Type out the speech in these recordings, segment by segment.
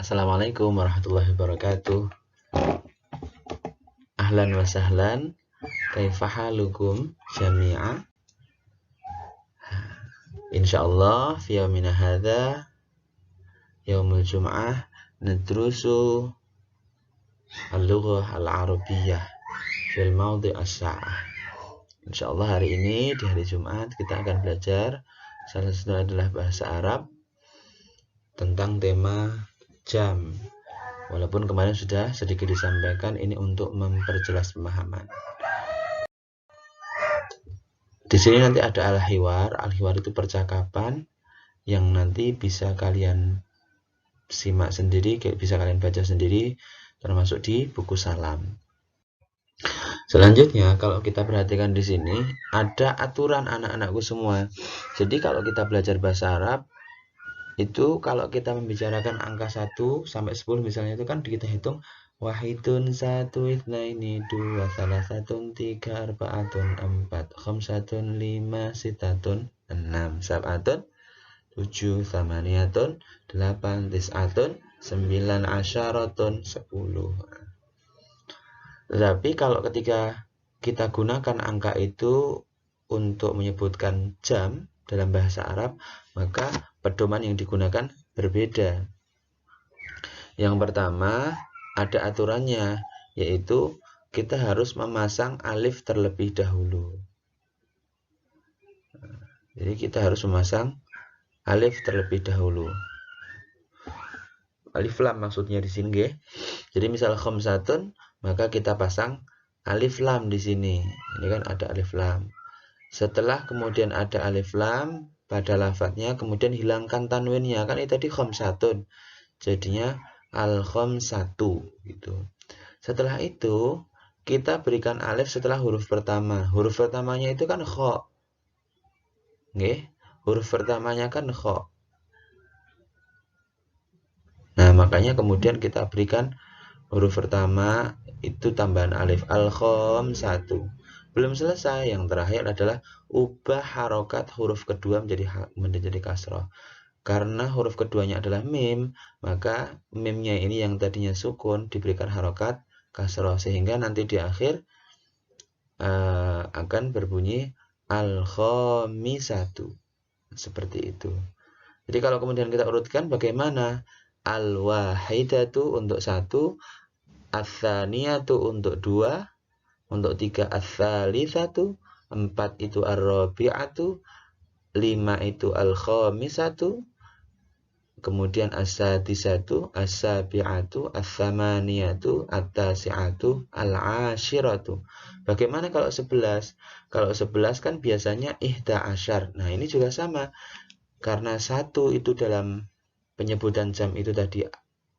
Assalamualaikum warahmatullahi wabarakatuh. Ahlan wa sahlan. Kaifa halukum jami'a? Insyaallah fi yaumina hadza yaumul jum'ah nadrusu al-lughah al-arabiyyah fil mawdi' as-sa'ah. Insyaallah hari ini di hari Jumat kita akan belajar salah satu adalah bahasa Arab tentang tema jam. Walaupun kemarin sudah sedikit disampaikan, ini untuk memperjelas pemahaman. Di sini nanti ada al-hiwar. Al-hiwar itu percakapan yang nanti bisa kalian simak sendiri, bisa kalian baca sendiri, termasuk di buku salam. Selanjutnya, kalau kita perhatikan di sini, ada aturan anak-anakku semua. Jadi kalau kita belajar bahasa Arab, itu kalau kita membicarakan angka 1 sampai 10 misalnya, itu kan kita hitung wahidun, satu, itsnaini, dua, salasatun, tiga, arba'atun, empat, khamsatun, lima, sitatun, enam, sab'atun, tujuh, thamaniyatun, delapan, tis'atun, sembilan, asyaratun, 10. Tetapi kalau ketika kita gunakan angka itu untuk menyebutkan jam dalam bahasa Arab, maka pedoman yang digunakan berbeda. Yang pertama, ada aturannya, yaitu kita harus memasang alif terlebih dahulu. Jadi kita harus memasang alif terlebih dahulu. Alif lam maksudnya di sini, ya. Jadi misal khamsatun, maka kita pasang alif lam di sini. Ini kan ada alif lam. Setelah kemudian ada alif lam pada lafadznya, kemudian hilangkan tanwinnya, kan itu tadi khamsatun. Jadinya al-khamsatu gitu. Setelah itu kita berikan alif setelah huruf pertama. Huruf pertamanya itu kan kha. Nggih, huruf pertamanya kan kha. Nah, makanya kemudian kita berikan huruf pertama itu tambahan alif, al-khamsatu. Belum selesai, yang terakhir adalah ubah harokat huruf kedua menjadi kasrah. Karena huruf keduanya adalah mim, maka mimnya ini yang tadinya sukun diberikan harokat kasrah, sehingga nanti di akhir akan berbunyi al-khamisatu. Seperti itu. Jadi kalau kemudian kita urutkan bagaimana? Al-wahidatu untuk 1, ats-tsaniyatu untuk 2, untuk 3 ats-tsalitsatu, 4 itu ar-rabi'atu, 5 itu al-khamisatu, kemudian as-sadisatu, as-sabi'atu, ats-tsamaniyatu, at-tasi'atu, al-ashiratu. Bagaimana kalau 11? Kalau 11 kan biasanya ihda asyar. Nah, ini juga sama. Karena 1 itu dalam penyebutan jam itu tadi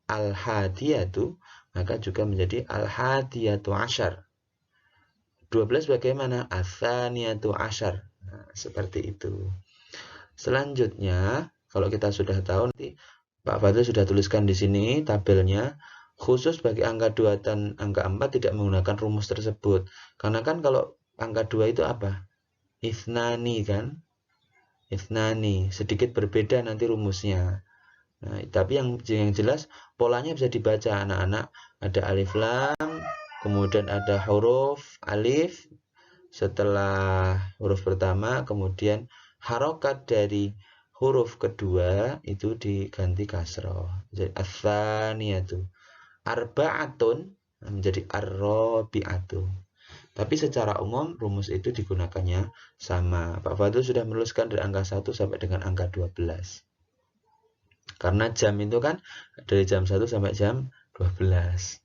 al-hadiyatu, maka juga menjadi al-hadiyatu asyar. 12 bagaimana? Ats-tsaniyatu asyar. Nah, seperti itu. Selanjutnya, kalau kita sudah tahu, nanti Pak Fadil sudah tuliskan di sini tabelnya. Khusus bagi angka 2 dan angka 4 tidak menggunakan rumus tersebut. Karena kan kalau angka 2 itu apa? Itsnani kan? Itsnani. Sedikit berbeda nanti rumusnya. Nah, tapi yang jelas polanya bisa dibaca anak-anak. Ada alif lam, kemudian ada huruf alif setelah huruf pertama, kemudian harokat dari huruf kedua itu diganti kasroh. Jadi ats-tsaniyatu. Arba'atun menjadi ar-rabi'atu. Tapi secara umum rumus itu digunakannya sama. Pak Fadil sudah menuliskan dari angka 1 sampai dengan angka 12. Karena jam itu kan dari jam 1 sampai jam 12.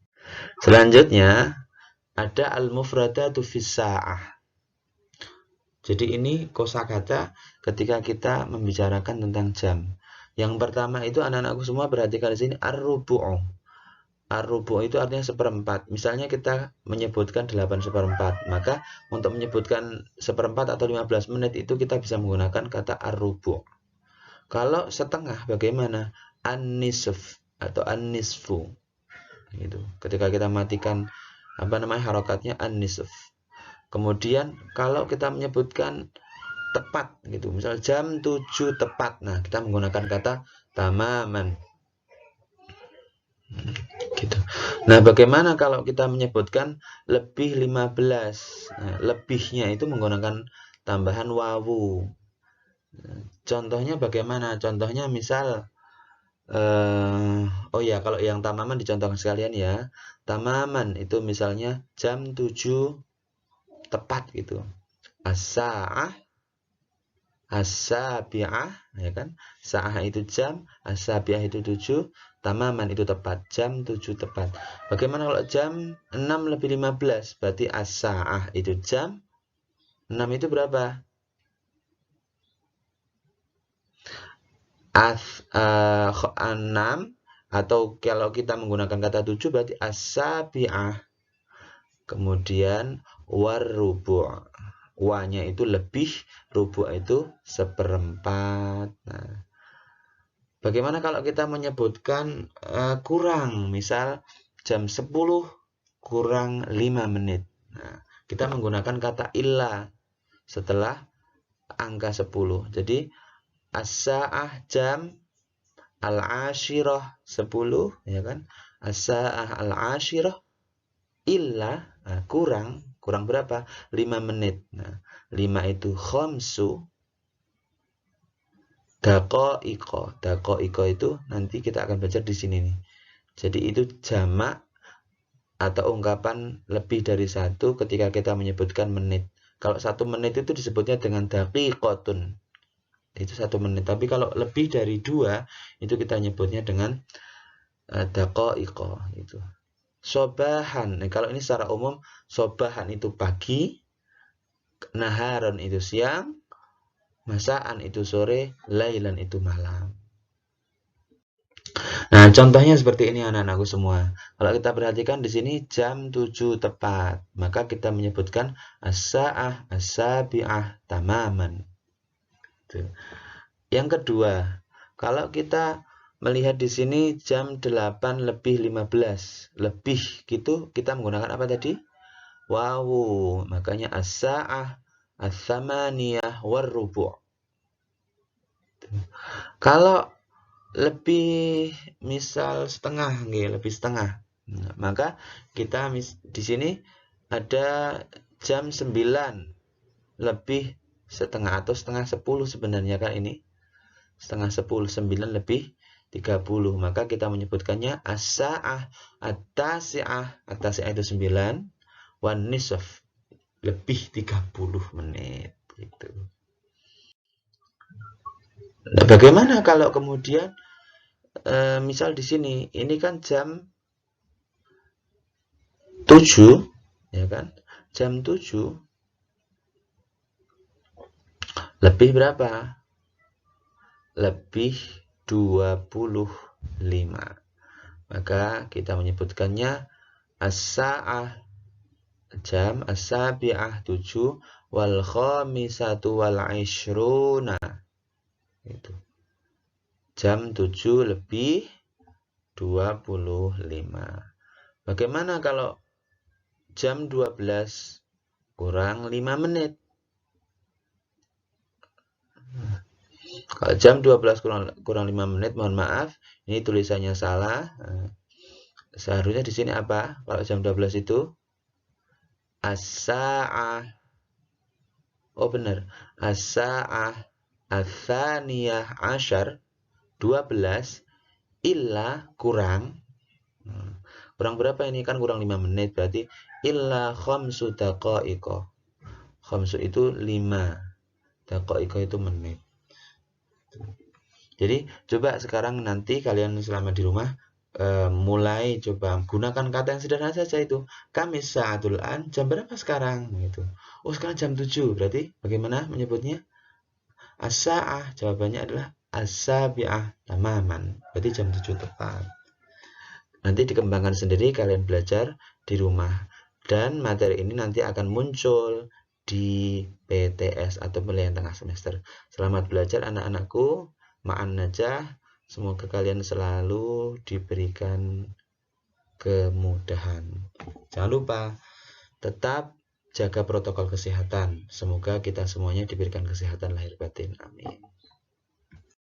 Selanjutnya ada al-mufradatu fis sa'ah. Jadi ini kosakata ketika kita membicarakan tentang jam. Yang pertama itu anak-anakku semua perhatikan di sini ar-rubu'u. Ar-rubu' itu artinya seperempat. Misalnya kita menyebutkan 8/4, maka untuk menyebutkan seperempat atau 15 menit itu kita bisa menggunakan kata ar-rubu'. Kalau setengah bagaimana? An-nisf atau an-nisfu. Gitu. Ketika kita matikan harokatnya an-nisf. Kemudian kalau kita menyebutkan tepat gitu, misal jam 7 tepat. Nah, kita menggunakan kata tamaman. Nah, bagaimana kalau kita menyebutkan lebih 15? Nah, lebihnya itu menggunakan tambahan wawu. Contohnya bagaimana? Contohnya misal, oh ya, kalau yang tamaman dicontohkan sekalian ya. Tamaman itu misalnya jam 7 tepat gitu. As-sa'ah, as-sabi'ah, ya kan? Sa'ah itu jam, as-sabi'ah itu 7, tamaman itu tepat, jam 7 tepat. Bagaimana kalau jam 6 lebih 15? Berarti as-sa'ah itu jam, 6 itu berapa? 6, atau kalau kita menggunakan kata 7 berarti as-sabi'ah. Kemudian war-rubu'. Wa-nya itu lebih, rubu' itu seperempat. Nah, bagaimana kalau kita menyebutkan kurang, misal jam 10 kurang 5 menit. Nah, kita menggunakan kata illa setelah angka 10. Jadi as-sa'ah jam al-ashirah 10, ya kan? As-sa'ah al-ashirah illa, nah, kurang berapa? 5 menit. Nah, 5 itu khamsu daqaiqa. Daqaiqa itu nanti kita akan belajar di sini nih. Jadi itu jamak atau ungkapan lebih dari satu ketika kita menyebutkan menit. Kalau 1 menit itu disebutnya dengan daqiqatun. Itu 1 menit. Tapi kalau lebih dari 2 itu kita nyebutnya dengan daqaiqa itu. Sobahan. Nah, kalau ini secara umum sobahan itu pagi, naharon itu siang, masaan itu sore, lailan itu malam. Nah, contohnya seperti ini anak-anakku semua. Kalau kita perhatikan di sini jam 7 tepat, maka kita menyebutkan as-sa'ah as-sabi'ah tamaman. Yang kedua, kalau kita melihat di sini jam 8 lebih 15, lebih gitu kita menggunakan apa tadi? Wawu. Makanya as-sa'ah as-samaniyah war-rubu'. Kalau lebih misal setengah, lebih setengah. Nah, maka kita di sini ada jam 9 lebih setengah atau setengah 10 sebenarnya kan ini. Setengah 10, 9 lebih 30. Maka kita menyebutkannya as-sa'ah at-tasi'ah. At-tasi'ah itu 9, wan nisf lebih 30 menit gitu. Nah, bagaimana kalau kemudian misal di sini ini kan jam 7, ya kan? Jam 7 lebih berapa? Lebih 25. Maka kita menyebutkannya as-sa'ah jam, as-sabi'ah 7, wal khamisatu wal ishruna. Itu. Jam 7 lebih 25. Bagaimana kalau jam 12 kurang 5 menit? Kalau jam 12 kurang 5 menit, mohon maaf, ini tulisannya salah. Seharusnya di sini apa? Kalau jam 12 itu as-sa'ah. Oh benar, as-sa'ah ats-tsaniyah asyar 12 illa kurang. Kurang berapa ini? Kan kurang 5 menit, berarti illa khamsu daqaiqa. Khamsu itu 5, daqaiqa itu menit. Jadi coba sekarang nanti kalian selama di rumah mulai coba gunakan kata yang sederhana saja itu. Kamis sa'atul an, jam berapa sekarang gitu. Oh, sekarang jam 7. Berarti bagaimana menyebutnya? As-sa'ah, jawabannya adalah as-sabi'ah tamaman. Berarti jam 7 tepat. Nanti dikembangkan sendiri, kalian belajar di rumah. Dan materi ini nanti akan muncul di PTS atau penilaian tengah semester. Selamat belajar anak-anakku. Ma'an najah. Semoga kalian selalu diberikan kemudahan. Jangan lupa tetap jaga protokol kesehatan. Semoga kita semuanya diberikan kesehatan lahir batin. Amin.